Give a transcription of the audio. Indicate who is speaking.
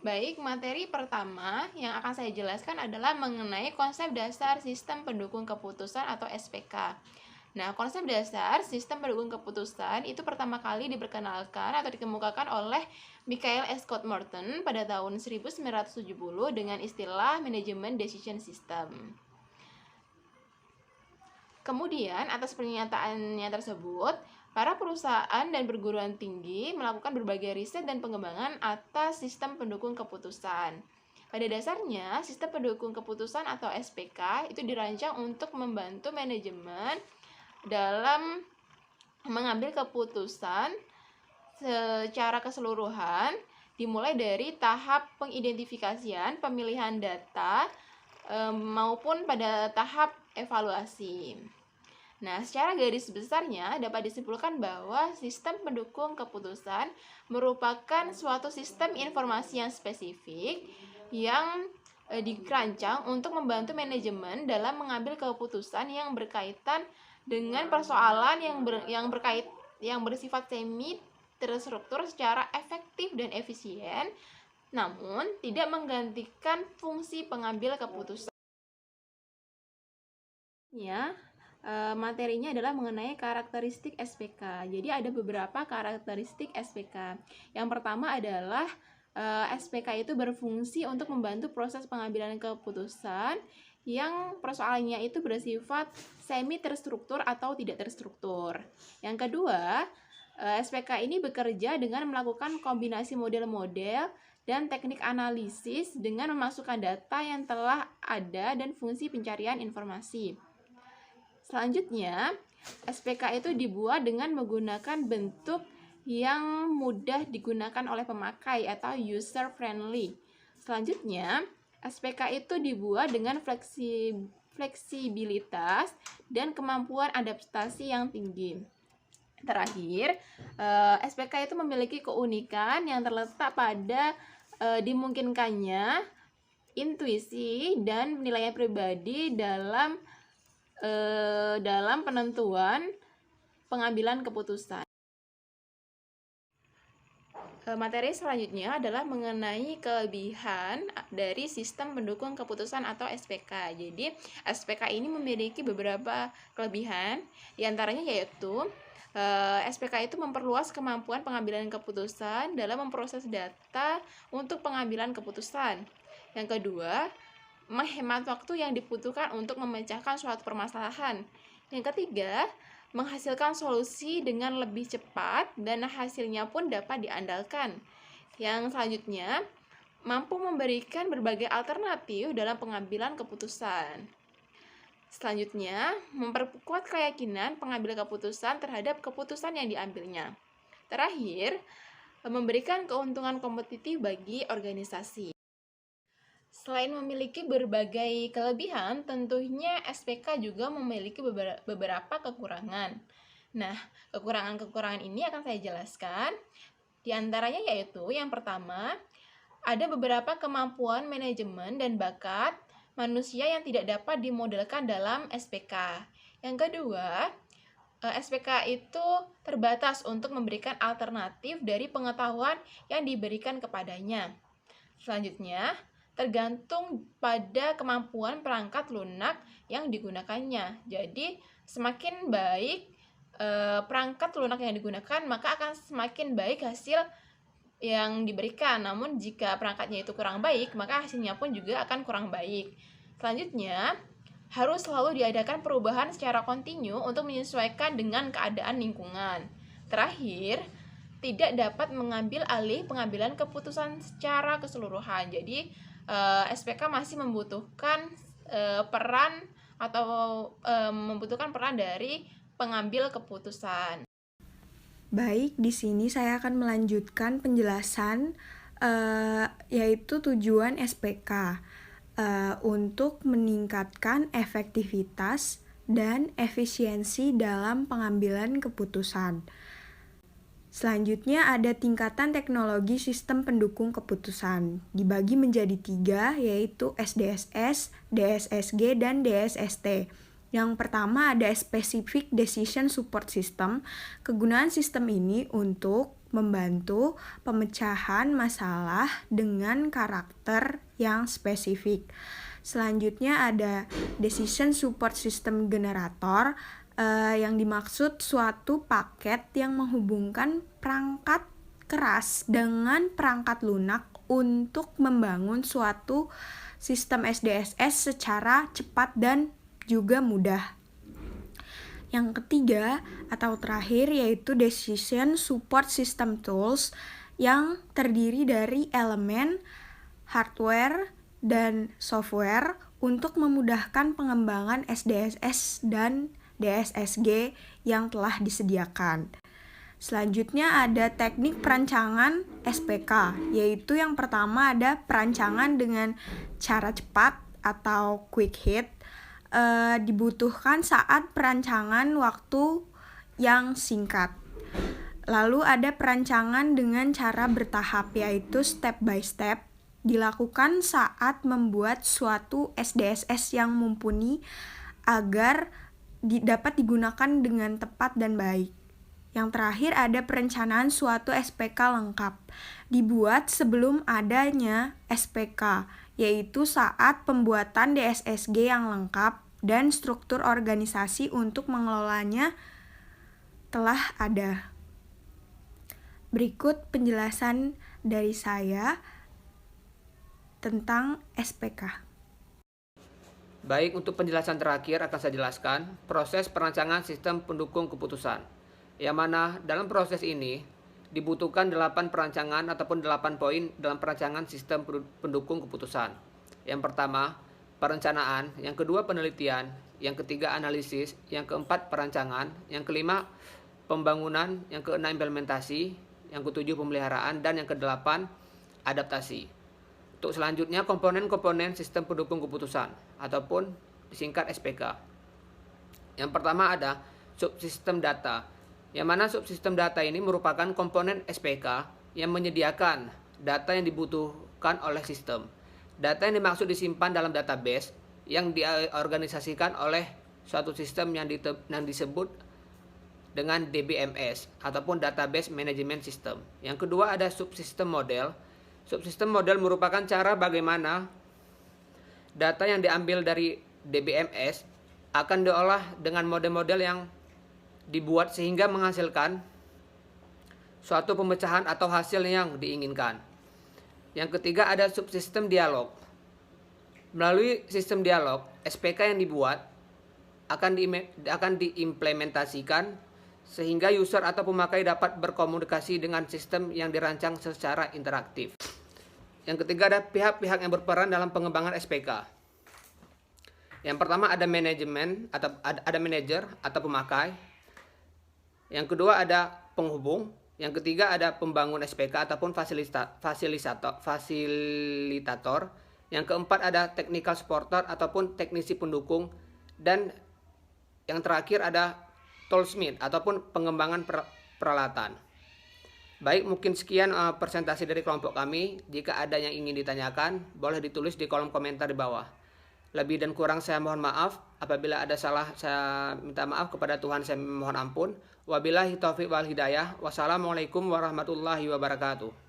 Speaker 1: Baik, materi pertama yang akan saya jelaskan adalah mengenai konsep dasar sistem pendukung keputusan atau SPK. Nah, konsep dasar sistem pendukung keputusan itu pertama kali diperkenalkan atau dikemukakan oleh Michael Scott Morton pada tahun 1970 dengan istilah manajemen decision system. Kemudian, atas pernyataannya tersebut, para perusahaan dan perguruan tinggi melakukan berbagai riset dan pengembangan atas sistem pendukung keputusan. Pada dasarnya, sistem pendukung keputusan atau SPK itu dirancang untuk membantu manajemen dalam mengambil keputusan secara keseluruhan, dimulai dari tahap pengidentifikasian, pemilihan data, maupun pada tahap evaluasi. Nah, secara garis besarnya dapat disimpulkan bahwa sistem pendukung keputusan merupakan suatu sistem informasi yang spesifik yang dirancang untuk membantu manajemen dalam mengambil keputusan yang berkaitan dengan persoalan yang bersifat semi terstruktur secara efektif dan efisien, namun tidak menggantikan fungsi pengambil keputusan. Ya, materinya adalah mengenai karakteristik SPK. Jadi ada beberapa karakteristik SPK. Yang pertama adalah SPK itu berfungsi untuk membantu proses pengambilan keputusan yang persoalannya itu bersifat semi terstruktur atau tidak terstruktur. Yang kedua, SPK ini bekerja dengan melakukan kombinasi model-model dan teknik analisis dengan memasukkan data yang telah ada dan fungsi pencarian informasi. Selanjutnya, SPK itu dibuat dengan menggunakan bentuk yang mudah digunakan oleh pemakai atau user friendly. Selanjutnya, SPK itu dibuat dengan fleksibilitas dan kemampuan adaptasi yang tinggi. Terakhir, SPK itu memiliki keunikan yang terletak pada dimungkinkannya intuisi dan penilaian pribadi dalam penentuan pengambilan keputusan. Materi selanjutnya adalah mengenai kelebihan dari sistem pendukung keputusan atau SPK. Jadi, SPK ini memiliki beberapa kelebihan, diantaranya yaitu SPK itu memperluas kemampuan pengambilan keputusan dalam memproses data untuk pengambilan keputusan. Yang kedua, menghemat waktu yang dibutuhkan untuk memecahkan suatu permasalahan. Yang ketiga, menghasilkan solusi dengan lebih cepat dan hasilnya pun dapat diandalkan. Yang selanjutnya, mampu memberikan berbagai alternatif dalam pengambilan keputusan. Selanjutnya, memperkuat keyakinan pengambil keputusan terhadap keputusan yang diambilnya. Terakhir, memberikan keuntungan kompetitif bagi organisasi. Selain memiliki berbagai kelebihan, tentunya SPK juga memiliki beberapa kekurangan. Nah, kekurangan-kekurangan ini akan saya jelaskan. Di antaranya yaitu, yang pertama, ada beberapa kemampuan manajemen dan bakat manusia yang tidak dapat dimodelkan dalam SPK. Yang kedua, SPK itu terbatas untuk memberikan alternatif dari pengetahuan yang diberikan kepadanya. Selanjutnya, tergantung pada kemampuan perangkat lunak yang digunakannya. Jadi, semakin baik perangkat lunak yang digunakan, maka akan semakin baik hasil yang diberikan. Namun, jika perangkatnya itu kurang baik, maka hasilnya pun juga akan kurang baik. Selanjutnya, harus selalu diadakan perubahan secara kontinu untuk menyesuaikan dengan keadaan lingkungan. Terakhir, tidak dapat mengambil alih pengambilan keputusan secara keseluruhan. Jadi, SPK masih membutuhkan peran dari pengambil keputusan.
Speaker 2: Baik, di sini saya akan melanjutkan penjelasan yaitu tujuan SPK untuk meningkatkan efektivitas dan efisiensi dalam pengambilan keputusan. Selanjutnya ada tingkatan teknologi sistem pendukung keputusan. Dibagi menjadi 3, yaitu SDSS, DSSG, dan DSST. Yang pertama ada Specific Decision Support System. Kegunaan sistem ini untuk membantu pemecahan masalah dengan karakter yang spesifik. Selanjutnya ada Decision Support System Generator, yang dimaksud suatu paket yang menghubungkan perangkat keras dengan perangkat lunak untuk membangun suatu sistem SDSS secara cepat dan juga mudah. Yang ketiga atau terakhir yaitu Decision Support System Tools, yang terdiri dari elemen hardware dan software untuk memudahkan pengembangan SDSS dan DSSG yang telah disediakan. Selanjutnya ada teknik perancangan SPK, yaitu yang pertama ada perancangan dengan cara cepat atau quick hit, dibutuhkan saat perancangan waktu yang singkat. Lalu ada perancangan dengan cara bertahap, yaitu step by step, dilakukan saat membuat suatu SDSS yang mumpuni agar dapat digunakan dengan tepat dan baik. Yang terakhir ada perencanaan suatu SPK lengkap, dibuat sebelum adanya SPK, yaitu saat pembuatan DSSG yang lengkap dan struktur organisasi untuk mengelolanya telah ada. Berikut penjelasan dari saya tentang SPK.
Speaker 3: Baik, untuk penjelasan terakhir akan saya jelaskan proses perancangan sistem pendukung keputusan, yang mana dalam proses ini dibutuhkan 8 perancangan ataupun 8 poin dalam perancangan sistem pendukung keputusan. Yang pertama, perencanaan, yang kedua penelitian, yang ketiga analisis, yang keempat perancangan, yang kelima pembangunan, yang keenam implementasi, yang ketujuh pemeliharaan, dan yang kedelapan adaptasi. Untuk selanjutnya komponen-komponen sistem pendukung keputusan ataupun disingkat SPK. Yang pertama ada subsistem data, yang mana subsistem data ini merupakan komponen SPK yang menyediakan data yang dibutuhkan oleh sistem. Data yang dimaksud disimpan dalam database yang diorganisasikan oleh suatu sistem yang disebut dengan DBMS ataupun Database Management System. Yang kedua ada subsistem model. Subsistem model merupakan cara bagaimana data yang diambil dari DBMS akan diolah dengan model-model yang dibuat sehingga menghasilkan suatu pemecahan atau hasil yang diinginkan. Yang ketiga ada subsistem dialog. Melalui sistem dialog, SPK yang dibuat akan diimplementasikan sehingga user atau pemakai dapat berkomunikasi dengan sistem yang dirancang secara interaktif. Yang ketiga ada pihak-pihak yang berperan dalam pengembangan SPK. Yang pertama ada manajemen atau ada manajer atau pemakai. Yang kedua ada penghubung. Yang ketiga ada pembangun SPK ataupun fasilitator. Yang keempat ada technical supporter ataupun teknisi pendukung. Dan yang terakhir ada toolsmith ataupun pengembangan peralatan. Baik, mungkin sekian presentasi dari kelompok kami. Jika ada yang ingin ditanyakan, boleh ditulis di kolom komentar di bawah. Lebih dan kurang saya mohon maaf. Apabila ada salah, saya minta maaf kepada Tuhan, saya mohon ampun. Wabillahi taufiq wal hidayah. Wassalamualaikum warahmatullahi wabarakatuh.